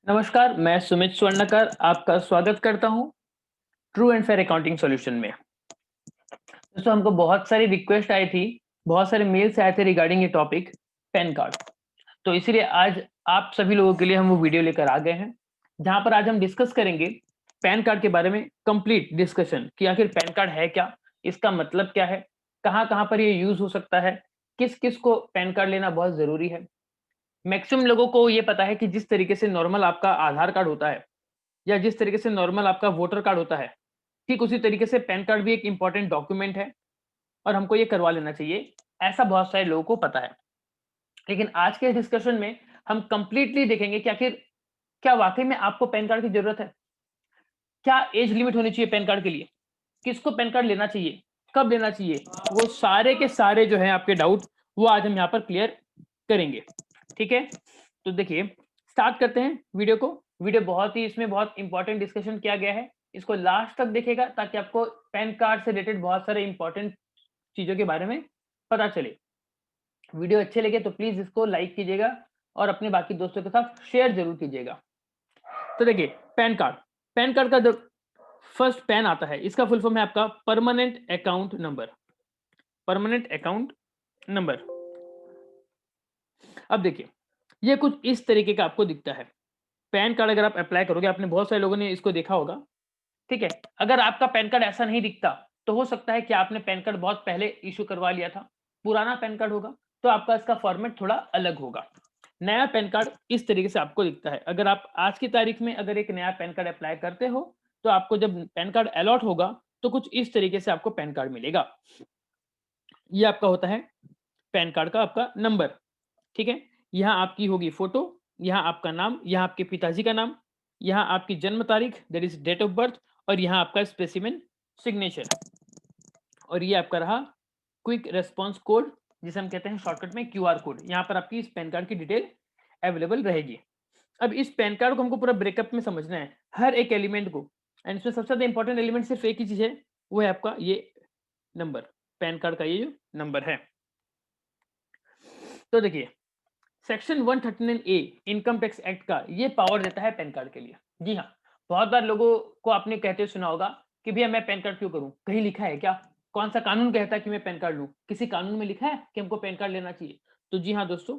नमस्कार, मैं सुमित स्वर्णकर आपका स्वागत करता हूं true and fair accounting solution में। दोस्तों हमको बहुत सारी रिक्वेस्ट आई थी, बहुत सारे मेल्स आए थे रिगार्डिंग ये टॉपिक पैन कार्ड। तो इसीलिए आज आप सभी लोगों के लिए हम वो वीडियो लेकर आ गए हैं, जहां पर आज हम डिस्कस करेंगे पैन कार्ड के बारे में, कंप्लीट डिस्कशन कि आखिर पैन कार्ड है क्या, इसका मतलब क्या है, कहाँ-कहाँ पर ये यूज हो सकता है, किस-किस को पैन कार्ड लेना बहुत जरूरी है। मैक्सिमम लोगों को ये पता है कि जिस तरीके से नॉर्मल आपका आधार कार्ड होता है या जिस तरीके से नॉर्मल आपका वोटर कार्ड होता है, ठीक उसी तरीके से पैन कार्ड भी एक इंपॉर्टेंट डॉक्यूमेंट है और हमको ये करवा लेना चाहिए, ऐसा बहुत सारे लोगों को पता है। लेकिन आज के डिस्कशन में हम कंप्लीटली देखेंगे कि आखिर क्या वाक़ई में आपको पैन कार्ड की ज़रूरत है? क्या एज लिमिट होनी चाहिए पैन कार्ड के लिए? किसको पैन कार्ड लेना चाहिए? कब लेना चाहिए? वो सारे के सारे जो हैं आपके डाउट, वो आज हम यहाँ पर क्लियर करेंगे। ठीक है? तो देखिए, स्टार्ट करते हैं वीडियो को। वीडियो बहुत ही इसमें बहुत इंपॉर्टेंट डिस्कशन किया गया है। इसको लास्ट तक देखिएगा ताकि आपको पैन कार्ड से रिलेटेड बहुत सारे इंपॉर्टेंट चीज़ों के बारे में पता चले। वीडियो अच्छे लगे तो प्लीज़ इसको लाइक कीजिएगा और अपने बाकी दोस्तों के साथ शेयर ज़रूर कीजिएगा। तो देखिए, पैन कार्ड। पैन कार्ड का जो फर्स्ट पैन आता है, इसका फुल फॉर्म है आपका permanent account number. Permanent account number. अब देखिए, ये कुछ इस तरीके का आपको दिखता है। पैन कार्ड अगर आप अप्लाई करोगे, आपने बहुत सारे लोगों ने इसको देखा होगा, ठीक है? अगर आपका पैन कार्ड ऐसा नहीं दिखता, तो हो सकता है कि आपने पैन कार्ड बहुत पहले इश्यू करवा लिया था। पुराना पैन कार्ड होगा, तो आपका इसका फॉर्मेट थोड़ा अलग होगा। नया पैन कार्ड इस तरीके से आपको दिखता है। अगर आप आज की तारीख में अगर एक नया पैन कार्ड अप्लाई करते हो, तो आपको जब पैन कार्ड अलॉट होगा, तो कुछ इस तरीके से आपको पैन कार्ड मिलेगा। ये आपका होता है पैन कार्ड का आपका नंबर, ठीक है? यहाँ आपकी होगी फ़ोटो, यहाँ आपका नाम, यहाँ आपके पिताजी का नाम, यहाँ आपकी जन्म तारीख that is date of birth और यहाँ आपका स्पेसिमेन सिग्नेचर और ये आपका रहा क्विक रिस्पांस कोड जिसे हम कहते हैं शॉर्टकट में क्यूआर कोड। यहाँ पर आपकी इस पैन कार्ड की डिटेल अवेलेबल रहेगी। अब इस पैन कार्ड को हमको पूरा ब्रेकअप में समझना है, हर एक एलिमेंट को एंड इसमें सबसे ज़्यादा इंपॉर्टेंट एलिमेंट सिर्फ एक ही चीज़ है, वो है आपका ये नंबर, पैन कार्ड का ये जो नंबर है। तो देखिए सेक्शन 139 ए इनकम टैक्स एक्ट का ये पावर देता है पैन कार्ड के लिए। जी हाँ, बहुत बार लोगों को आपने कहते सुना होगा कि भैया मैं पैन कार्ड क्यों करूं, कहीं लिखा है क्या, कौन सा कानून कहता है कि मैं पैन कार्ड लूं, किसी कानून में लिखा है कि हमको पैन कार्ड लेना चाहिए? तो जी हाँ दोस्तों,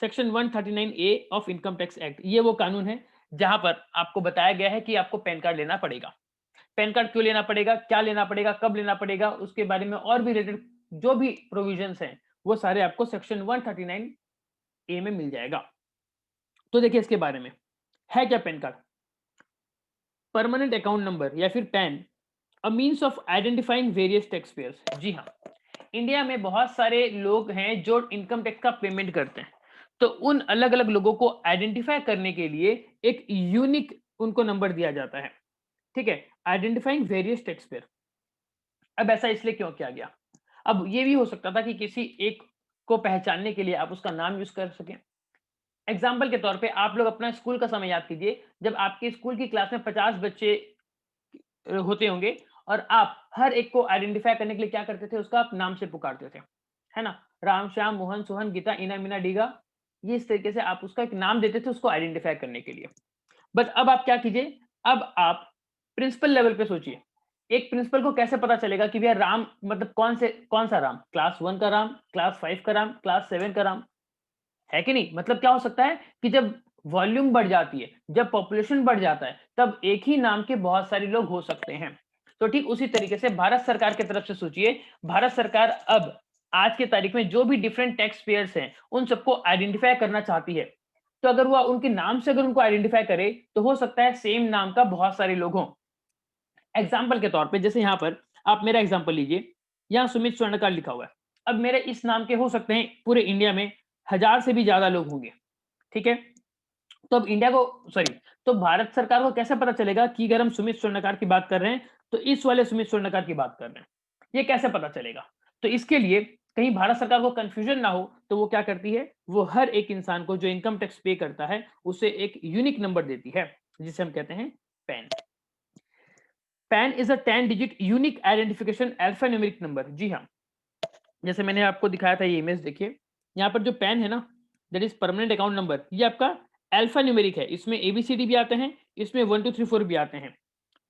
section 139 A of income tax act ये वो कानून है जहां पर आपको बताया गया है कि आपको पैन कार्ड लेना पड़ेगा। पैन कार्ड क्यों लेना पड़ेगा, क्या लेना पड़ेगा, कब लेना पड़ेगा, उसके बारे में और भी रिलेटेड जो भी प्रोविजंस हैं वो सारे आपको सेक्शन 139 ए में मिल जाएगा। तो देखिए इसके बारे में है क्या PAN card? Permanent account number या फिर PAN, a means of identifying various tax payers. जी हाँ, इंडिया में बहुत सारे लोग हैं जो इनकम टैक्स का पेमेंट करते हैं, तो उन अलग अलग लोगों को आइडेंटिफाई करने के लिए एक यूनिक उनको नंबर दिया जाता है, ठीक है? Identifying various tax payer. अब ऐसा इसलिए क्यों किया गया? अब ये भी हो सकता था कि किसी एक को पहचानने के लिए आप उसका नाम यूज कर सकें। एग्जाम्पल के तौर पे आप लोग अपना स्कूल का समय याद कीजिए, जब आपके स्कूल की क्लास में 50 बच्चे होते होंगे और आप हर एक को आइडेंटिफाई करने के लिए क्या करते थे? उसका आप नाम से पुकारते थे, है ना? राम, श्याम, मोहन, सोहन, गीता, इना, मीना, डीगा, ये इस तरीके से आप उसका एक नाम देते थे उसको आइडेंटिफाई करने के लिए। बट अब आप क्या कीजिए, अब आप प्रिंसिपल लेवल पे सोचिए। एक प्रिंसिपल को कैसे पता चलेगा कि भैया राम मतलब कौन सा राम? क्लास 1 का राम, क्लास 5 का राम, क्लास 7 का राम? है कि नहीं? मतलब क्या हो सकता है कि जब वॉल्यूम बढ़ जाती है, जब पॉपुलेशन बढ़ जाता है, तब एक ही नाम के बहुत सारे लोग हो सकते हैं। तो ठीक उसी तरीके से भारत सरकार की तरफ से सोचिए, भारत सरकार अब आज की तारीख में जो भी डिफरेंट टैक्स पेयर्स हैं, उन सबको आइडेंटिफाई करना चाहती है। तो अगर वो उनके नाम से अगर उनको आइडेंटिफाई करे, तो हो सकता है सेम नाम का बहुत सारे लोग हों। एग्जाम्पल के तौर पे जैसे यहाँ पर आप मेरा एग्जाम्पल लीजिए, यहाँ सुमित स्वर्णकार लिखा हुआ है। अब मेरे इस नाम के हो सकते हैं पूरे इंडिया में 1000 से भी ज्यादा लोग होंगे, ठीक है? तो अब इंडिया को सॉरी तो भारत सरकार को कैसे पता चलेगा कि अगर हम सुमित स्वर्णकार की बात कर रहे हैं, तो इस वाले सुमित स्वर्णकार की बात कर रहे हैं? ये कैसे पता चलेगा? तो इसके लिए कहीं भारत सरकार को कंफ्यूजन ना हो, तो वो क्या करती है, वो हर एक इंसान को जो इनकम टैक्स पे करता है, उसे एक यूनिक नंबर देती है, जिसे हम कहते हैं PAN. PAN is a 10 digit unique identification alphanumeric number. जी हाँ, जैसे मैंने आपको दिखाया था ये इमेज देखिए, यहाँ पर जो पैन है ना, that is permanent account number, ये आपका अल्फा न्यूमेरिक है, इसमें ABCD भी आते हैं, इसमें 1 2 3 4 भी आते हैं,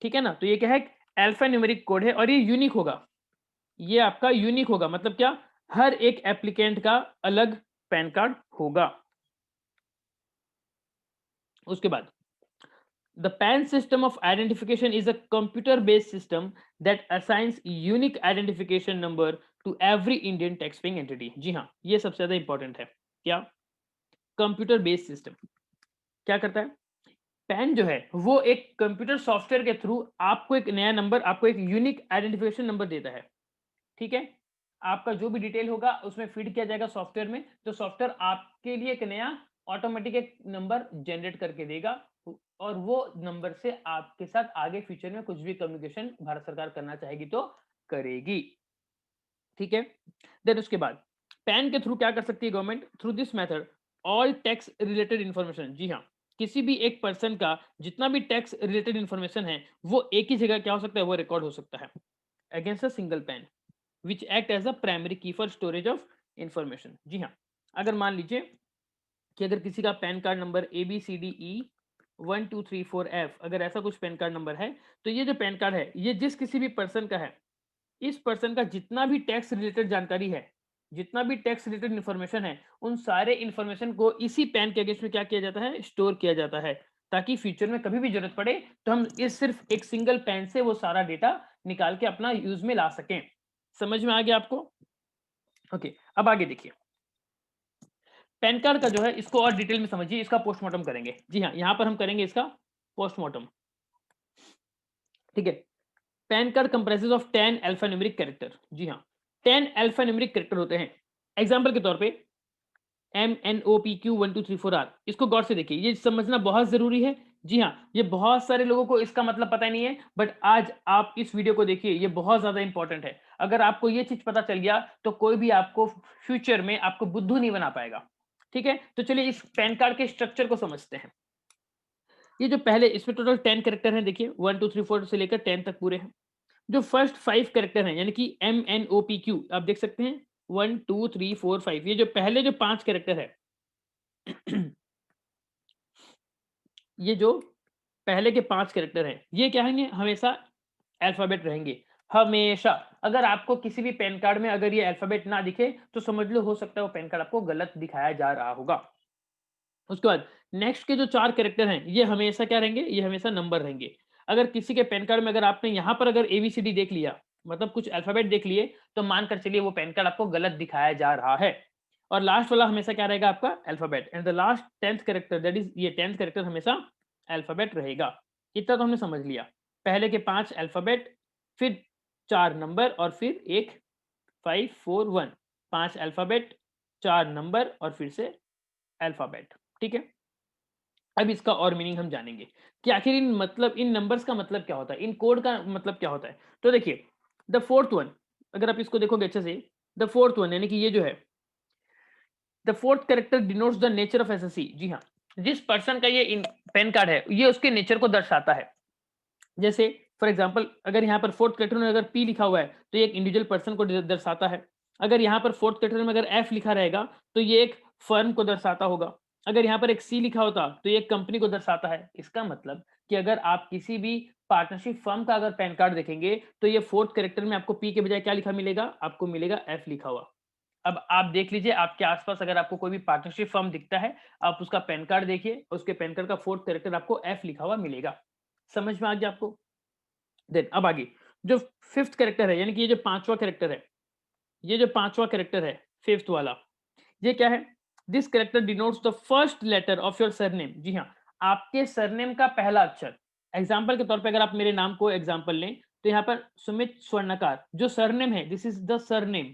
ठीक है ना। तो ये क्या है, अल्फा न्यूमेरिक कोड है और ये यूनिक होगा, ये आपका यूनिक होगा, मतलब क्या, हर एक एप्लीकेंट का अलग पैन कार्ड होगा। उसके बाद the PAN system of identification is a computer based system that assigns unique identification number to every Indian tax paying entity। जी हाँ, ये सबसे ज्यादा इंपॉर्टेंट है। क्या, कंप्यूटर बेस्ड सिस्टम क्या करता है, पैन जो है वो एक कंप्यूटर सॉफ्टवेयर के थ्रू आपको एक नया नंबर, आपको एक यूनिक आइडेंटिफिकेशन नंबर देता है, ठीक है। आपका जो भी डिटेल होगा उसमें फीड किया जाएगा सॉफ्टवेयर में, तो सॉफ्टवेयर आपके लिए एक नया ऑटोमेटिक एक नंबर जनरेट करके देगा, और वो नंबर से आपके साथ आगे फ्यूचर में कुछ भी कम्युनिकेशन भारत सरकार करना चाहेगी तो करेगी, ठीक है। देन उसके बाद पैन के थ्रू क्या कर सकती है government, through this method all tax related information, जी हाँ, किसी भी एक पर्सन का जितना भी टैक्स रिलेटेड इन्फॉर्मेशन है वो एक ही जगह क्या हो सकता है, वो रिकॉर्ड हो सकता है against a single PAN which act as a primary key for storage of information. जी हाँ, अगर मान लीजिए कि अगर किसी का pan card number ABCDE 1 2 3 4F, अगर ऐसा कुछ पैन कार्ड नंबर है, तो ये जो पैन कार्ड है ये जिस किसी भी पर्सन का है, इस पर्सन का जितना भी टैक्स रिलेटेड जानकारी है, जितना भी टैक्स रिलेटेड इंफॉर्मेशन है, उन सारे इंफॉर्मेशन को इसी पैन के अगेंस्ट में क्या किया जाता है, स्टोर किया जाता है, ताकि फ्यूचर में कभी भी जरूरत पड़े तो हम इस सिर्फ एक सिंगल पैन से वो सारा डेटा निकाल के अपना यूज में ला सकें। समझ में आ गया आपको? ओके, अब आगे देखिए, पैन कार्ड का जो है इसको और डिटेल में समझिए, इसका पोस्टमार्टम करेंगे। जी हाँ, यहां पर हम करेंगे इसका पोस्टमार्टम, ठीक है। PAN card comprises of 10 alphanumeric character. जी हाँ, 10 अल्फान्यूमेरिक कैरेक्टर होते हैं। एग्जांपल के तौर पे MNOPQ 1 2 3 4R, इसको गौर से देखिए, ये समझना बहुत जरूरी है। जी हाँ, ये बहुत सारे लोगों को इसका मतलब पता नहीं है, बट आज आप इस वीडियो को देखिए, ये बहुत ज्यादा इंपॉर्टेंट है। अगर आपको ये चीज पता चल गया तो कोई भी आपको फ्यूचर में आपको बुद्धू नहीं बना पाएगा, ठीक है। तो चलिए इस पैन कार्ड के स्ट्रक्चर को समझते हैं। ये जो पहले, इसमें टोटल 10 कैरेक्टर हैं, देखिए 1 2 3 4 से लेकर 10 तक पूरे हैं। जो फर्स्ट 5 कैरेक्टर हैं, यानी कि MNOPQ, आप देख सकते हैं 1 2 3 4 5, ये जो पहले जो 5 कैरेक्टर है ये जो पहले के 5 कैरेक्टर हैं, ये क्या होंगे, हमेशा अल्फाबेट रहेंगे, हमेशा। अगर आपको किसी भी पैन कार्ड में अगर ये अल्फाबेट ना दिखे तो समझ लो हो सकता है वो पैन कार्ड आपको गलत दिखाया जा रहा होगा। उसके बाद नेक्स्ट के जो 4 कैरेक्टर हैं, ये हमेशा क्या रहेंगे, ये हमेशा नंबर रहेंगे। अगर किसी के पैन कार्ड में अगर आपने यहाँ पर अगर ABCD देख लिया, मतलब कुछ अल्फाबेट देख लिए, तो मानकर चलिए वो पैन कार्ड आपको गलत दिखाया जा रहा है। और लास्ट वाला हमेशा क्या रहेगा, आपका alphabet, and the last 10th character, that is ये 10th कैरेक्टर हमेशा अल्फाबेट रहेगा। इतना तो हमने समझ लिया, पहले के 5 अल्फाबेट, फिर 4 नंबर, और फिर एक 5 4 1, 5 अल्फाबेट, 4 नंबर, और फिर से अल्फाबेट, ठीक है। अब इसका और मीनिंग हम जानेंगे कि आखिर इन मतलब इन नंबर्स का मतलब क्या होता है, इन कोड का मतलब क्या होता है। तो देखिए, द फोर्थ वन, अगर आप इसको देखोगे अच्छे से, द फोर्थ वन यानी कि ये जो है, the fourth character denotes the nature of SSC. जी हाँ, जिस पर्सन का ये पैन कार्ड है ये उसके नेचर को दर्शाता है। जैसे फॉर एग्जाम्पल, अगर यहाँ पर फोर्थ कैरेक्टर में अगर पी लिखा हुआ है तो ये एक इंडिविजुअल पर्सन को दर्शाता है। अगर यहाँ पर फोर्थ कैरेक्टर में अगर एफ लिखा रहेगा तो ये एक फर्म को दर्शाता होगा। अगर यहाँ पर एक सी लिखा होता तो ये एक कंपनी को दर्शाता है। इसका मतलब कि अगर आप किसी भी पार्टनरशिप फर्म का अगर पैन कार्ड देखेंगे तो ये फोर्थ कैरेक्टर में आपको पी के बजाय क्या लिखा मिलेगा, आपको मिलेगा एफ लिखा हुआ। अब आप देख लीजिए आपके आसपास अगर आपको कोई भी पार्टनरशिप फर्म दिखता है, आप उसका पैन कार्ड देखिए, उसके पैन कार्ड का फोर्थ कैरेक्टर आपको एफ लिखा हुआ मिलेगा। समझ में आ गया आपको? देन अब आगे जो फिफ्थ कैरेक्टर है, यानी कि ये जो पांचवा कैरेक्टर है, ये जो पांचवा कैरेक्टर है फिफ्थ वाला, ये क्या है, this character denotes the first letter of your surname. जी हाँ, आपके सरनेम का पहला अक्षर। एग्जाम्पल के तौर पे अगर आप मेरे नाम को एग्जाम्पल लें तो यहाँ पर सुमित स्वर्णकार जो सरनेम है, दिस इज द सरनेम।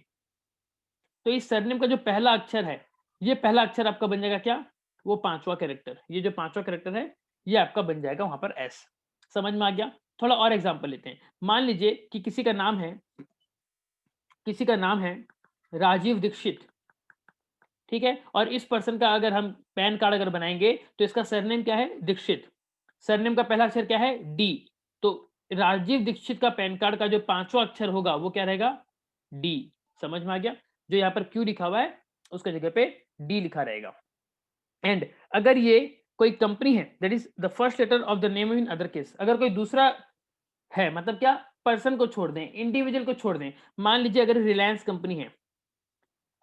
तो इस सरनेम का जो पहला अक्षर है, ये पहला अक्षर आपका बन जाएगा क्या, वो पांचवा कैरेक्टर। ये जो पांचवा कैरेक्टर है ये आपका बन जाएगा वहां पर एस। समझ में आ गया? थोड़ा और एग्जाम्पल लेते हैं। मान लीजिए कि किसी का नाम है, किसी का नाम है राजीव दीक्षित, ठीक है। और इस पर्सन का अगर हम पैन कार्ड अगर बनाएंगे तो इसका सरनेम क्या है, दीक्षित। सरनेम का पहला अक्षर क्या है, डी। तो राजीव दीक्षित का पैन कार्ड का जो पांचवा अक्षर होगा वो क्या रहेगा, डी। समझ में आ गया? जो यहाँ पर क्यू लिखा हुआ है उसका जगह पे डी लिखा रहेगा। एंड अगर ये कोई कंपनी है, that is the first letter of the name in other case. अगर कोई दूसरा है, मतलब क्या, पर्सन को छोड़ दें, इंडिविजुअल को छोड़ दें। मान लीजिए अगर रिलायंस कंपनी है,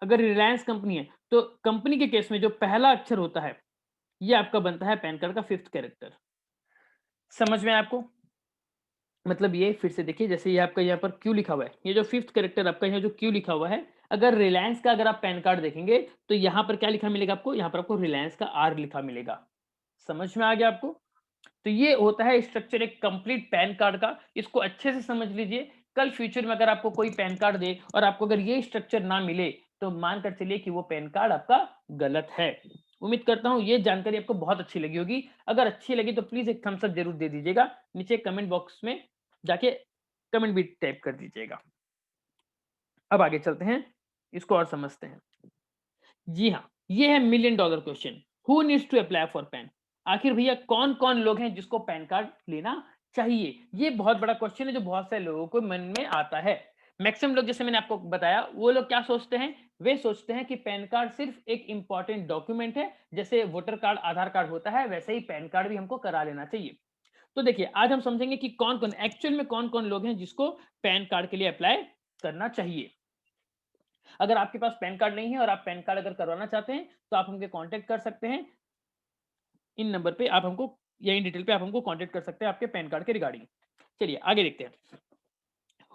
अगर रिलायंस कंपनी है तो कंपनी के केस में जो पहला अक्षर होता है ये आपका बनता है पैन कार्ड का 5th कैरेक्टर। समझ में आया आपको? मतलब ये फिर से देखिए, जैसे ये आपका यहाँ पर क्यू लिखा हुआ है, ये जो 5th कैरेक्टर आपका यहाँ जो क्यू लिखा हुआ है, अगर रिलायंस का अगर आप पैन कार्ड देखेंगे तो यहाँ पर क्या लिखा मिलेगा आपको? यहाँ पर आपको रिलायंस का आर लिखा मिलेगा। समझ में आ गया आपको? तो ये होता है स्ट्रक्चर एक कंप्लीट पैन कार्ड का। इसको अच्छे से समझ लीजिए। कल फ्यूचर में अगर आपको कोई पैन कार्ड दे और आपको अगर ये स्ट्रक्चर ना मिले तो मानकर चलिए कि वो पैन कार्ड आपका गलत है। उम्मीद करता हूं ये जानकारी आपको बहुत अच्छी लगी होगी। अगर अच्छी लगी तो प्लीज एक थम्स अप जरूर दे दीजिएगा। नीचे कमेंट बॉक्स में जाके कमेंट भी टाइप कर दीजिएगा। अब आगे चलते हैं, इसको और समझते हैं। जी हाँ, ये है million dollar question, who needs to apply for PAN. आखिर भैया कौन कौन लोग हैं जिसको पैन कार्ड लेना चाहिए? ये बहुत बड़ा क्वेश्चन है जो बहुत सारे लोगों को मन में आता है। मैक्सिमम लोग, जैसे मैंने आपको बताया, वो लोग क्या सोचते हैं? वे सोचते हैं कि पैन कार्ड सिर्फ एक इंपॉर्टेंट डॉक्यूमेंट है, जैसे वोटर कार्ड आधार कार्ड होता है वैसे ही पैन कार्ड भी हमको करा लेना चाहिए। तो देखिए आज हम समझेंगे कि कौन कौन एक्चुअल में कौन कौन लोग हैं जिसको पैन कार्ड के लिए अप्लाई करना चाहिए। अगर आपके पास पैन कार्ड नहीं है और आप पैन कार्ड अगर करवाना चाहते हैं तो आप हमसे कांटेक्ट कर सकते हैं। इन नंबर पे आप हमको, या इन डिटेल पे आप हमको कांटेक्ट कर सकते हैं आपके पैन कार्ड के रिगार्डिंग। चलिए आगे देखते हैं।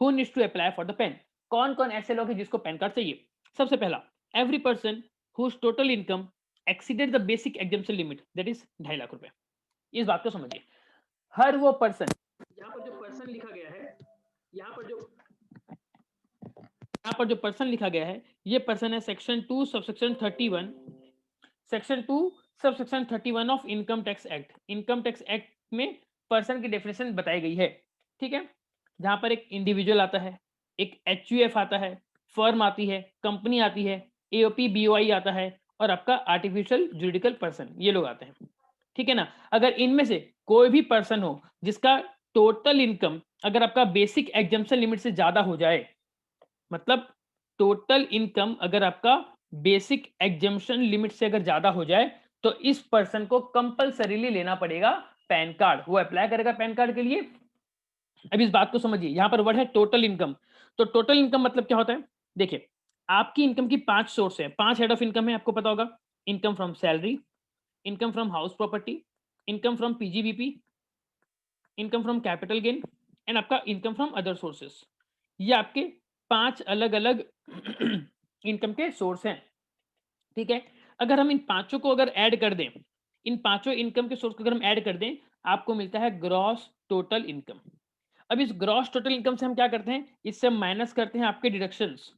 Who needs to apply for the PAN. कौन कौन ऐसे लोग हैं जिसको पैन कार्ड चाहिए? सबसे पहला, every person whose total income exceeded the basic exemption limit, that is 2.5 lakh रुपए। इस बात को समझिए। हर वो पर्सन, यहाँ पर जो पर्सन लिखा गया है, यहाँ पर जो पर्सन लिखा गया है, ये पर्सन है section 2 subsection 31, section 2 subsection 31 of income tax act. Income tax act में पर्सन की डेफिनेशन बताई गई है, ठीक है। जहां पर एक इंडिविजुअल आता है, एक एचयूएफ आता है, फर्म आती है, कंपनी आती है, एओपी बीओआई आता है और आपका आर्टिफिशियल जुरिडिकल पर्सन, ये लोग आते हैं, ठीक है ना। अगर इनमें से कोई भी पर्सन हो जिसका टोटल इनकम अगर आपका बेसिक एग्जम्पशन लिमिट से ज्यादा हो जाए, मतलब टोटल इनकम अगर आपका बेसिक एग्जम्पशन लिमिट से अगर ज्यादा हो जाए तो इस पर्सन को कंपलसरीली लेना पड़ेगा पैन कार्ड। वो अप्लाई करेगा पैन कार्ड के लिए। अब इस बात को समझिए, यहां पर वर्ड है टोटल इनकम। तो टोटल इनकम मतलब क्या होता है? देखिए, आपकी इनकम की 5 सोर्स है, 5 हेड ऑफ इनकम है, आपको पता होगा। Income from salary, income from house property, income from PGBP, income from capital gain and आपका इनकम फ्रॉम अदर सोर्सेस। ये आपके 5 अलग अलग इनकम के सोर्स हैं, ठीक है। अगर हम इन पांचों को अगर ऐड कर दें, इन पांचों इनकम के सोर्स को अगर हम ऐड कर दें, आपको मिलता है ग्रॉस टोटल इनकम। अब इस ग्रॉस टोटल इनकम से हम क्या करते हैं? इससे हम माइनस करते हैं आपके डिडक्शंस।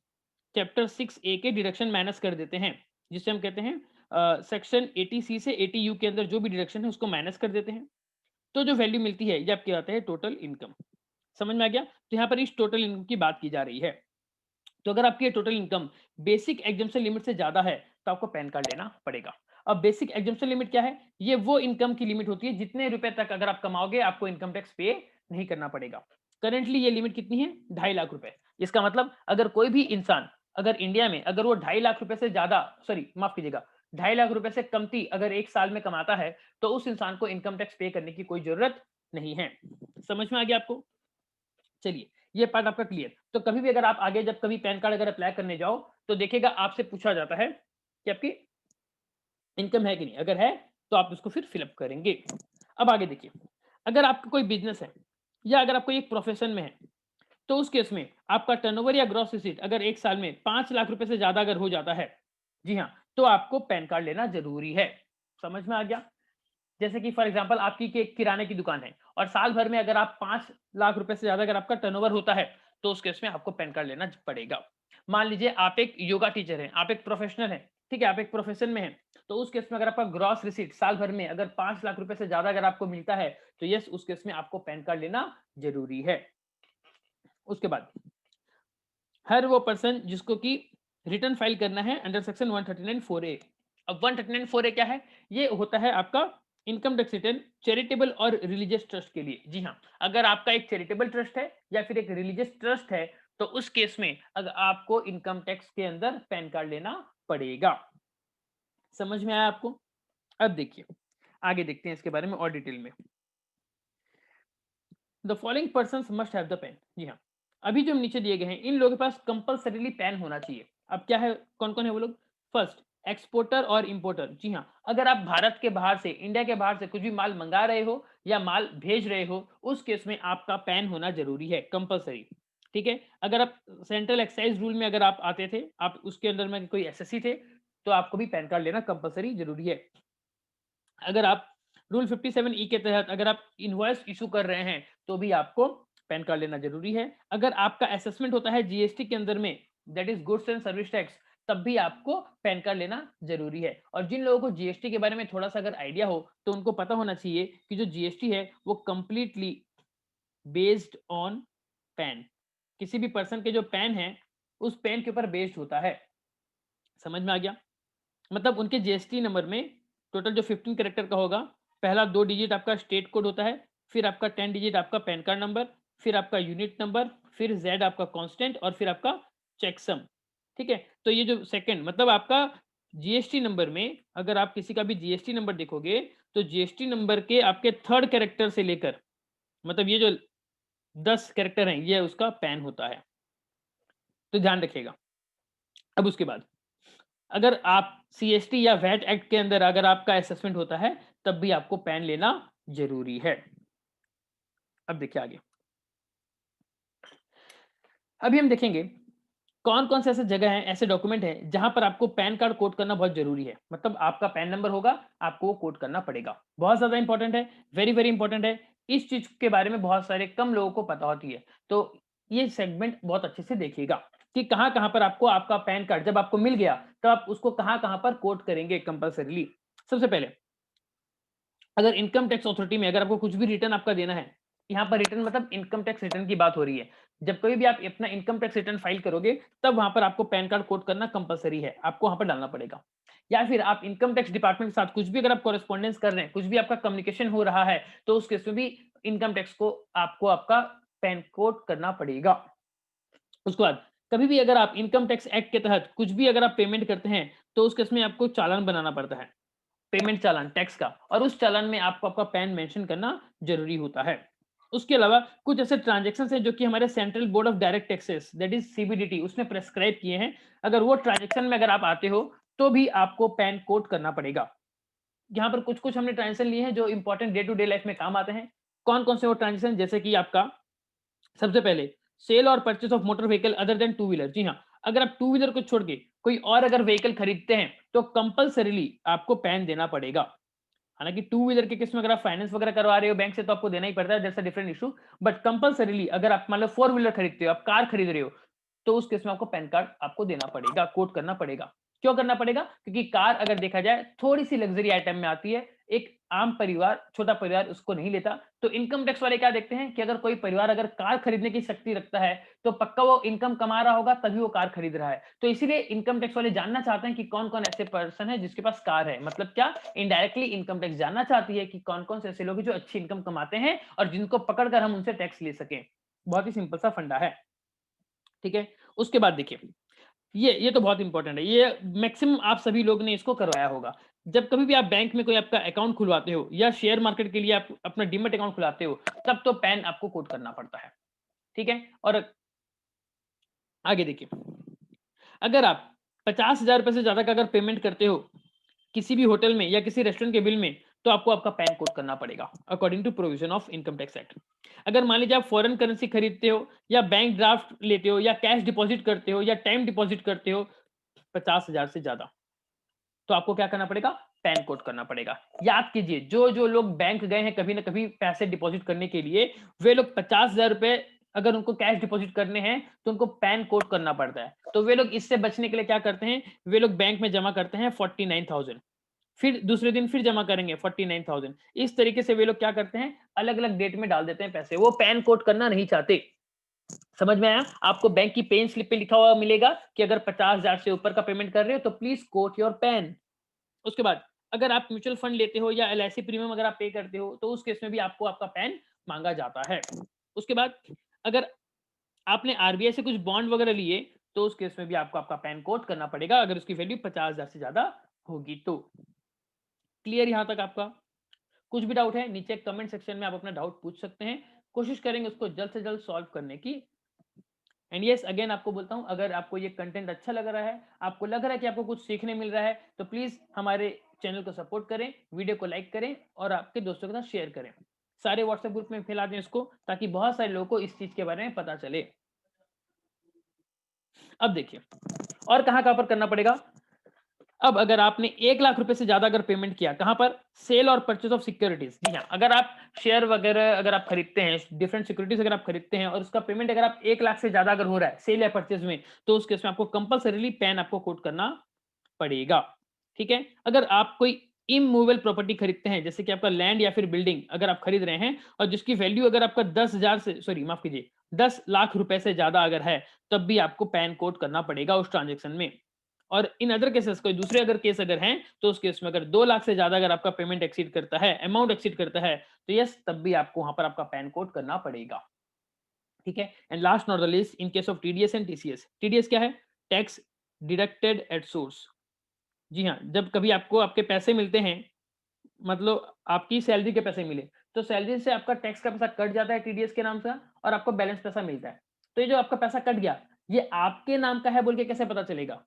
चैप्टर 6A के डिडक्शन माइनस कर देते हैं, जिसे हम कहते हैं सेक्शन 80C से 80U के अंदर जो भी डिडक्शन है उसको माइनस कर देते हैं। तो जो वैल्यू मिलती है ये आपकी आता है टोटल इनकम। समझ में आ गया? तो यहाँ पर इस टोटल इनकम की बात की जा रही है। तो अगर आपकी total income basic exemption limit से ज्यादा है तो आपको पैन कार्ड लेना पड़ेगा। अब बेसिक एग्जम्पशन लिमिट क्या है? ये वो इनकम की लिमिट होती है जितने रुपए तक अगर आप कमाओगे आपको इनकम टैक्स पे नहीं करना पड़ेगा। करेंटली ये लिमिट कितनी है? 2.5 लाख रुपए। इसका मतलब अगर कोई भी इंसान अगर इंडिया में अगर वो 2.5 लाख रुपए से ज्यादा, सॉरी माफ कीजिएगा, 2.5 लाख रुपए से कमती अगर एक साल में कमाता है तो उस इंसान को इनकम टैक्स पे करने की कोई जरूरत नहीं है। समझ में आ गया आपको? चलिए, ये पार्ट आपका क्लियर। तो कभी भी अगर आप आगे जब कभी पैन कार्ड अगर अप्लाई करने जाओ तो देखिएगा आपसे पूछा जाता है कि आपकी इनकम है कि नहीं। अगर है तो आप उसको फिर फिलअप करेंगे। अब आगे देखिए, अगर आपका कोई बिजनेस है या अगर आप कोई एक प्रोफेशन में है तो उस केस में आपका टर्नओवर या ग्रॉस रिसीट अगर एक साल में 5 लाख रुपए से ज्यादा अगर हो जाता है, जी हाँ, तो आपको पैन कार्ड लेना जरूरी है। समझ में आ गया? जैसे कि फॉर एग्जांपल आपकी किराने की दुकान है और साल भर में अगर आप 5 लाख रुपए से ज्यादा अगर आपका टर्नओवर होता है तो उस केस में आपको पैन कार्ड लेना पड़ेगा। मान लीजिए आप एक योगा टीचर हैं, आप एक प्रोफेशनल हैं, ठीक है, आप एक प्रोफेशन में हैं, तो उस केस में अगर आपका ग्रॉस रिसीट साल भर में अगर 5 लाख रुपए से ज्यादा अगर आपको मिलता है तो यस, उस केस में आपको पैन कार्ड लेना जरूरी है। उसके बाद हर वो पर्सन जिसको कि रिटर्न फाइल करना है अंडर सेक्शन 139(4)A। अब 139(4)A क्या है? ये होता है आपका इनकम टैक्स रिटर्न चैरिटेबल और रिलीजियस ट्रस्ट के लिए। जी हाँ, अगर आपका एक चैरिटेबल ट्रस्ट है या फिर एक रिलीजियस ट्रस्ट है तो उस केस में अगर आपको इनकम टैक्स के अंदर पैन कार्ड लेना पड़ेगा। समझ में आया आपको? अब देखिए, आगे देखते हैं इसके बारे में और डिटेल में। The following persons must have the PAN. जी हाँ, अभी जो नीचे दिए गए हैं इन लोगों के पास कंपलसरीली पेन होना चाहिए। अब क्या है, कौन कौन है वो लोग? फर्स्ट, एक्सपोर्टर और इंपोर्टर। जी हाँ, अगर आप भारत के बाहर से, इंडिया के बाहर से कुछ भी माल मंगा रहे हो या माल भेज रहे हो, उस केस में आपका पैन होना जरूरी है, कंपलसरी। ठीक है, अगर आप सेंट्रल एक्साइज रूल में अगर आप आते थे, आप उसके अंदर में कोई एसएससी थे, तो आपको भी पैन कार्ड लेना कंपलसरी जरूरी है। अगर आप रूल 57 के तहत अगर आप इनवॉइस इशू कर रहे हैं, तो भी आपको पैन कार्ड लेना जरूरी है। अगर आपका असेसमेंट होता है जीएसटी के अंदर में, that is goods and service tax, तब भी आपको पैन कार्ड लेना जरूरी है। और जिन लोगों को जीएसटी के बारे में थोड़ा सा अगर आइडिया हो, तो उनको पता होना चाहिए कि जो जीएसटी है वो कंप्लीटली बेस्ड ऑन पैन। किसी भी पर्सन के जो पैन है, उस पैन के ऊपर बेस्ड होता है। समझ में आ गया? मतलब उनके जीएसटी नंबर में टोटल जो 15 कैरेक्टर का होगा, पहला 2 डिजिट आपका स्टेट कोड होता है, फिर आपका 10 डिजिट आपका पैन कार्ड नंबर, फिर आपका यूनिट नंबर, फिर जेड आपका कांस्टेंट और फिर आपका चेकसम। ठीक है, तो ये जो सेकंड मतलब आपका जीएसटी नंबर में, अगर आप किसी का भी जीएसटी नंबर देखोगे, तो जीएसटी नंबर के आपके थर्ड कैरेक्टर से लेकर, मतलब ये जो 10 कैरेक्टर हैं, ये उसका पैन होता है, तो ध्यान रखिएगा। अब उसके बाद अगर आप सीएसटी या वैट एक्ट के अंदर अगर आपका असेसमेंट होता है, तब भी आपको पैन लेना जरूरी है। अब देखिए आगे, अभी हम देखेंगे कौन कौन से ऐसे जगह हैं, ऐसे डॉक्यूमेंट हैं जहां पर आपको पैन कार्ड कोड करना बहुत जरूरी है। मतलब आपका पैन नंबर होगा, आपको वो कोड करना पड़ेगा। बहुत ज्यादा इंपॉर्टेंट है, वेरी वेरी इंपॉर्टेंट है। इस चीज के बारे में बहुत सारे कम लोगों को पता होती है, तो ये सेगमेंट बहुत अच्छे से देखिएगा कि कहां कहां पर आपको आपका पैन कार्ड जब आपको मिल गया, तो आप उसको कहां कहां पर कोड करेंगे कंपल्सरीली। सबसे पहले, अगर इनकम टैक्स अथॉरिटी में अगर आपको कुछ भी रिटर्न आपका देना है, यहाँ पर रिटर्न मतलब इनकम टैक्स रिटर्न की बात हो रही है। जब कभी भी आप अपना इनकम टैक्स रिटर्न फाइल करोगे, तब वहां पर आपको पैन कार्ड कोड करना कंपलसरी है, आपको वहां पर डालना पड़ेगा। या फिर आप इनकम टैक्स डिपार्टमेंट के साथ कुछ भी अगर आप कॉरेस्पॉन्डेंस कर रहे हैं, कुछ भी आपका कम्युनिकेशन हो रहा है, तो उस केस में भी इनकम टैक्स को आपको आपका पैन कोड करना पड़ेगा। उसके बाद कभी भी अगर आप इनकम टैक्स एक्ट के तहत कुछ भी अगर आप पेमेंट करते हैं, तो उस केस में आपको चालान बनाना पड़ता है, पेमेंट चालान टैक्स का, और उस चालान में आपको आपका पैन मेंशन करना जरूरी होता है। उसके अलावा कुछ ऐसे ट्रांजैक्शंस हैं जो कि हमारे central board of direct taxes that is CBDT उसने प्रेस्क्राइब किए हैं। अगर वो ट्रांजैक्शन में अगर आप आते हो, तो भी आपको पैन कोड करना पड़ेगा। यहाँ पर कुछ कुछ हमने ट्रांजैक्शन लिए हैं जो important day to day life में काम आते हैं। कौन कौन से वो ट्रांजैक्शन, जैसे कि आपका सबसे पहले सेल और purchase of motor vehicle other than two wheeler. जी हाँ, अगर आप टू व्हीलर को छोड़ के कोई और अगर व्हीकल खरीदते हैं, तो कंपलसरीली आपको पैन देना पड़ेगा। हालांकि टू व्हीलर के केस में अगर आप फाइनेंस वगैरह करवा रहे हो बैंक से, तो आपको देना ही पड़ता है, that's a different issue. But compulsorily अगर आप मान लो फोर व्हीलर खरीदते हो, आप कार खरीद रहे हो, तो उस केस में आपको पैन कार्ड आपको देना पड़ेगा, कोड करना पड़ेगा। क्यों करना पड़ेगा? क्योंकि कार अगर देखा जाए थोड़ी सी लग्जरी आइटम में आती है, एक आम परिवार, छोटा परिवार उसको नहीं लेता। तो इनकम टैक्स वाले क्या देखते हैं कि अगर कोई परिवार अगर कार खरीदने की शक्ति रखता है, तो पक्का वो इनकम कमा रहा होगा, तभी वो कार खरीद रहा है। तो इसीलिए इनकम टैक्स वाले जानना चाहते हैं कि कौन कौन ऐसे पर्सन है जिसके पास कार है। मतलब क्या, इनडायरेक्टली इनकम टैक्स जानना चाहती है कि कौन कौन से ऐसे लोग हैं जो अच्छी इनकम कमाते हैं और जिनको पकड़कर हम उनसे टैक्स ले सकें। बहुत ही सिंपल सा फंडा है। ठीक है, उसके बाद देखिए, ये तो बहुत इंपॉर्टेंट है, ये मैक्सिमम आप सभी लोग ने इसको करवाया होगा। जब कभी भी आप बैंक में कोई आपका अकाउंट खुलवाते हो या शेयर मार्केट के लिए आप अपना डीमैट अकाउंट खुलाते हो, तब तो पैन आपको कोड करना पड़ता है। ठीक है, और आगे देखिए, अगर आप 50,000 रुपए से ज्यादा का अगर पेमेंट करते हो किसी भी होटल में या किसी रेस्टोरेंट के बिल में, तो आपको आपका पैन कोड करना पड़ेगा according to provision of income tax act. अगर मान लीजिए आप फॉरेन करेंसी खरीदते हो या बैंक ड्राफ्ट लेते हो या कैश डिपॉजिट करते हो या टाइम डिपॉजिट करते हो 50,000 से ज्यादा, तो आपको क्या करना पड़ेगा? पैन कोड करना पड़ेगा। याद कीजिए, जो जो लोग बैंक गए हैं कभी ना कभी पैसे डिपॉजिट करने के लिए, वे लोग 50,000 रुपए अगर उनको कैश डिपॉजिट करने हैं, तो उनको पैन कोड करना पड़ता है। तो वे लोग इससे बचने के लिए क्या करते हैं, वे लोग बैंक में जमा करते हैं 49,000, फिर दूसरे दिन फिर जमा करेंगे 49,000। इस तरीके से वे लोग क्या करते हैं, अलग अलग डेट में डाल देते हैं पैसे, वो पैन कोड करना नहीं चाहते। समझ में आया? आपको बैंक की पेन स्लिप पे लिखा हुआ मिलेगा कि अगर 50,000 से ऊपर का पेमेंट कर रहे हो, तो प्लीज कोट योर पैन। उसके बाद अगर आप म्यूचुअल फंड लेते हो या एलआईसी प्रीमियम अगर आप पे करते हो, तो उस केस में भी आपको आपका पैन मांगा जाता है। उसके बाद अगर आपने आरबीआई से कुछ बॉन्ड वगैरह लिए, तो उस केस में भी आपको आपका पैन कोड करना पड़ेगा, अगर उसकी वैल्यू 50,000 से ज्यादा होगी तो। क्लियर यहां तक आपका? कुछ भी डाउट है नीचे कमेंट सेक्शन में आप अपना डाउट पूछ सकते हैं, कोशिश करेंगे उसको जल्द से जल्द सॉल्व करने की। एंड यस अगेन आपको बोलता हूँ, अगर आपको ये कंटेंट अच्छा लग रहा है, आपको लग रहा है कि आपको कुछ सीखने मिल रहा है, तो प्लीज हमारे चैनल को सपोर्ट करें, वीडियो को लाइक करें और आपके दोस्तों के साथ शेयर करें। सारे व्हाट्सएप ग्रुप में फैला दें इसको, ताकि बहुत सारे लोगों को इस चीज के बारे में पता चले। अब देखिए और कहाँ कहाँ पर करना पड़ेगा। अब अगर आपने 1 लाख रुपए से ज्यादा अगर पेमेंट किया, कहां पर, सेल और परचेज ऑफ सिक्योरिटीज। जी हाँ, अगर आप शेयर वगैरह अगर आप खरीदते हैं, डिफरेंट सिक्योरिटीज अगर आप खरीदते हैं और उसका पेमेंट अगर आप 1 लाख से ज्यादा अगर हो रहा है सेल या परचेज में, तो उस केस में आपको कंपलसरीली पैन आपको कोड करना पड़ेगा। ठीक है, अगर आप कोई इमूवेबल प्रॉपर्टी खरीदते हैं, जैसे कि आपका लैंड या फिर बिल्डिंग अगर आप खरीद रहे हैं और जिसकी वैल्यू अगर आपका 10,000 से, सॉरी माफ कीजिए, 10 लाख रुपए से ज्यादा अगर है, तब भी आपको पैन कोड करना पड़ेगा उस ट्रांजेक्शन में। और इन अदर केसेस, कोई दूसरे अगर केस अगर हैं, तो उस केस में अगर 2 लाख से ज्यादा अगर आपका पेमेंट एक्सीड करता है, अमाउंट एक्सीड करता है, तो यस तब भी आपको वहां पर आपका पैन कोड करना पड़ेगा। ठीक है, and last not the least, in case of TDS and TCS. TDS क्या है? Tax deducted at source. जी हाँ, जब कभी आपको आपके पैसे मिलते हैं, मतलब आपकी सैलरी के पैसे मिले, तो सैलरी से आपका टैक्स का पैसा कट जाता है टीडीएस के नाम से, और आपको बैलेंस पैसा मिलता है। तो ये जो आपका पैसा कट गया, ये आपके नाम का है बोल के कैसे पता चलेगा?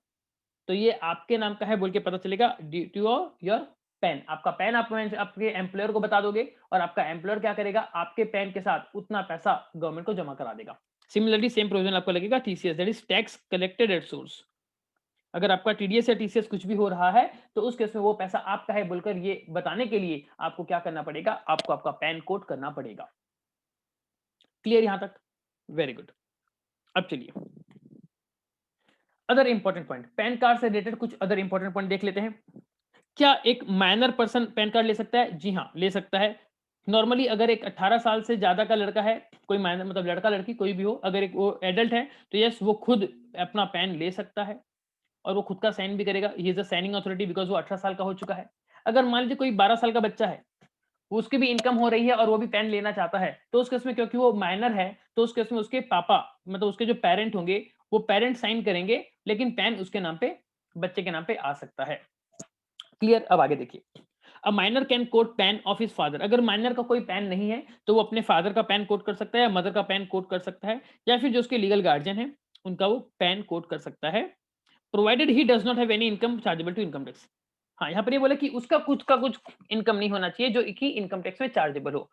तो ये आपके नाम का है बोल के पता चलेगा ड्यू टू योर पैन। आपका पैन आप आपके एम्प्लॉयर को बता दोगे, और आपका एम्प्लॉयर क्या करेगा, आपके पैन के साथ उतना पैसा गवर्नमेंट को जमा करा देगा। सिमिलरली सेम प्रोविजन आपको लगेगा TCS, that is tax collected at source. अगर आपका टीडीएस या टीसीएस कुछ भी हो रहा है, तो उस केस में वो पैसा आपका है बोलकर ये बताने के लिए आपको क्या करना पड़ेगा, आपको आपका पैन कोड करना पड़ेगा। क्लियर यहां तक? Very good. अब चलिए other important point, pan card से रिलेटेड कुछ अदर इंपॉर्टेंट पॉइंट देख लेते हैं। क्या एक माइनर पर्सन पैन कार्ड ले सकता है? जी हाँ, ले सकता है। नॉर्मली अगर एक 18 साल से ज्यादा का लड़का है, कोई माइनर मतलब लड़का लड़की कोई भी हो, अगर एक वो एडल्ट है, तो यस वो खुद अपना पैन ले सकता है और वो खुद का साइन भी करेगा। He is a signing authority because वो 18 साल का हो चुका है। अगर मान लीजिए कोई 12 साल का बच्चा है, उसकी भी इनकम हो रही है और वो भी पैन लेना चाहता है, तो उस केस में क्योंकि वो माइनर है, तो उस केस में उसके पापा मतलब उसके जो पेरेंट होंगे, वो पेरेंट साइन करेंगे, लेकिन पैन उसके नाम पे, बच्चे के नाम पे आ सकता है। क्लियर? अब आगे देखिए, a minor can code pan of his father. अगर माइनर का कोई पैन नहीं है, तो वो अपने फादर का पैन कोड कर सकता है, या मदर का पैन कोड कर सकता है, या फिर जो उसके लीगल गार्जियन है उनका वो पैन कोड कर सकता है, provided he does not have any income chargeable to income tax. हाँ, यहाँ पर ये बोला कि उसका कुछ का कुछ इनकम नहीं होना चाहिए जो कि इनकम टैक्स में चार्जेबल हो।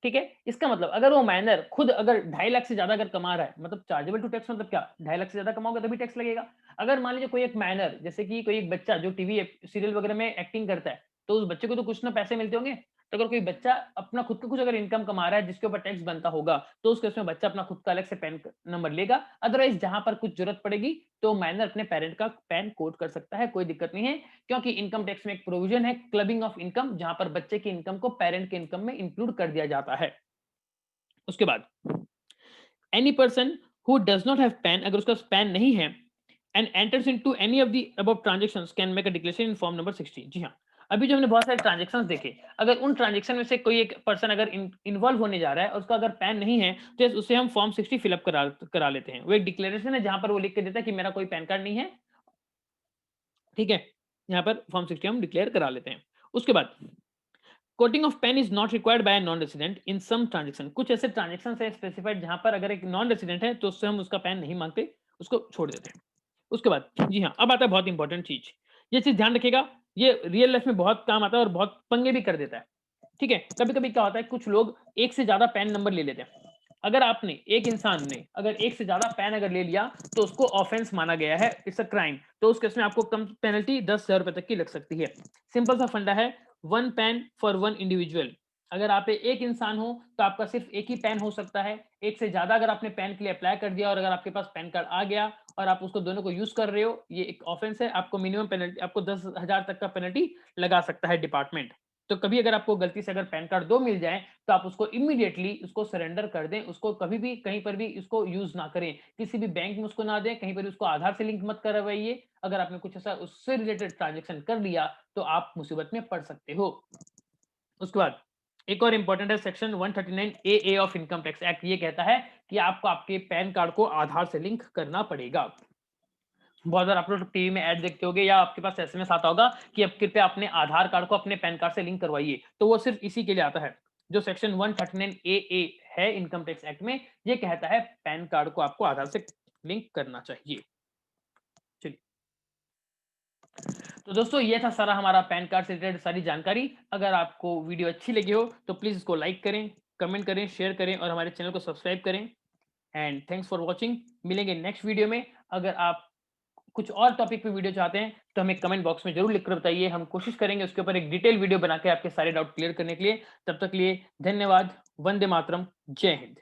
ठीक है, इसका मतलब अगर वो माइनर खुद अगर 2.5 लाख से ज्यादा अगर कमा रहा है, मतलब चार्जेबल टू टैक्स मतलब क्या, 2.5 लाख से ज्यादा कमाओगे तभी टैक्स लगेगा। अगर मान लीजिए कोई एक माइनर, जैसे कि कोई एक बच्चा जो टीवी सीरियल वगैरह में एक्टिंग करता है, तो उस बच्चे को तो कुछ ना पैसे मिलते होंगे। तो अगर कोई बच्चा अपना खुद का कुछ अगर इनकम कमा रहा है जिसके ऊपर टैक्स बनता होगा, तो उस केस में बच्चा अपना खुद का अलग से पैन नंबर लेगा। अदरवाइज जहां पर कुछ जरूरत पड़ेगी, तो माइनर अपने पेरेंट का पैन कोड कर सकता है, कोई दिक्कत नहीं है। क्योंकि इनकम टैक्स में एक प्रोविजन है क्लबिंग ऑफ इनकम, जहां पर बच्चे की इनकम को पेरेंट के इनकम में इंक्लूड कर दिया जाता है। उसके बाद any person who does not have pan, अगर उसका पैन नहीं है, and enters into any of the above transactions can make a declaration in form number 60। जी हाँ, अभी जो हमने बहुत सारे ट्रांजैक्शंस देखे, अगर उन ट्रांजैक्शन में से कोई एक पर्सन अगर इन्वॉल्व होने जा रहा है और उसका अगर पैन नहीं है, तो उसे हम फॉर्म 60 फिलअप करा लेते हैं। वो एक डिक्लेरेशन है जहां पर वो लिख के देता है कि मेरा कोई पैन कार्ड नहीं है। ठीक है, यहाँ पर फॉर्म 60 हम डिक्लेयर करा लेते हैं। उसके बाद quoting of PAN is not required by non resident in some transaction. कुछ ऐसे ट्रांजेक्शन है स्पेसिफाइड जहां पर अगर एक नॉन रेसिडेंट है तो उससे हम उसका पैन नहीं मांगते, उसको छोड़ देते हैं। उसके बाद जी हाँ, अब आता है बहुत इंपॉर्टेंट चीज, ये चीज ध्यान रखिएगा, ये रियल लाइफ में बहुत काम आता है और बहुत पंगे भी कर देता है। ठीक है, कभी कभी क्या होता है, कुछ लोग एक से ज्यादा पैन नंबर ले लेते हैं। अगर आपने एक इंसान ने अगर एक से ज्यादा पैन अगर ले लिया, तो उसको ऑफेंस माना गया है, इट्स अ क्राइम। तो उस केस में आपको कम पेनल्टी 10,000 रुपए तक की लग सकती है। सिंपल सा फंडा है, one pan for one individual. अगर आप एक इंसान हो तो आपका सिर्फ एक ही पैन हो सकता है। एक से ज्यादा अगर आपने पैन के लिए अप्लाई कर दिया और अगर आपके पास पैन कार्ड आ गया और आप उसको दोनों को यूज कर रहे हो, ये एक ऑफेंस है। आपको मिनिमम पेनल्टी, आपको 10,000 तक का पेनल्टी लगा सकता है डिपार्टमेंट। तो कभी अगर आपको गलती से अगर पैन कार्ड दो मिल जाए, तो आप उसको इमीडिएटली उसको सरेंडर कर दें। उसको कभी भी कहीं पर भी उसको यूज ना करें, किसी भी बैंक में उसको ना दें, कहीं पर उसको आधार से लिंक मत करवाइए। अगर आपने कुछ ऐसा उससे रिलेटेड ट्रांजेक्शन कर लिया, तो आप मुसीबत में पड़ सकते हो। उसके बाद एक और इंपॉर्टेंट है section 139 A of income tax act. ये कहता है कि आपको आपके पैन कार्ड को आधार से लिंक करना पड़ेगा। बहुत बार आप लोग टीवी में ऐड देखते होगे या आपके पास एसएमएस आता होगा कि अब कृपया अपने आधार कार्ड को अपने पैन कार्ड से लिंक करवाइए, तो वो सिर्फ इसी के लिए आता है। जो सेक्शन 139 ए है इनकम टैक्स एक्ट में, ये कहता है पैन कार्ड को आपको आधार से लिंक करना चाहिए। चलिए, तो दोस्तों ये था सारा हमारा पैन कार्ड से रिलेटेड सारी जानकारी। अगर आपको वीडियो अच्छी लगी हो तो प्लीज इसको लाइक करें, कमेंट करें, शेयर करें और हमारे चैनल को सब्सक्राइब करें। And thanks for watching. मिलेंगे नेक्स्ट वीडियो में। अगर आप कुछ और टॉपिक पे वीडियो चाहते हैं तो हमें कमेंट बॉक्स में जरूर लिखकर बताइए। हम कोशिश करेंगे उसके ऊपर एक डिटेल वीडियो बना के आपके सारे डाउट क्लियर करने के लिए। तब तक लिए धन्यवाद। वंदे मातरम। जय हिंद।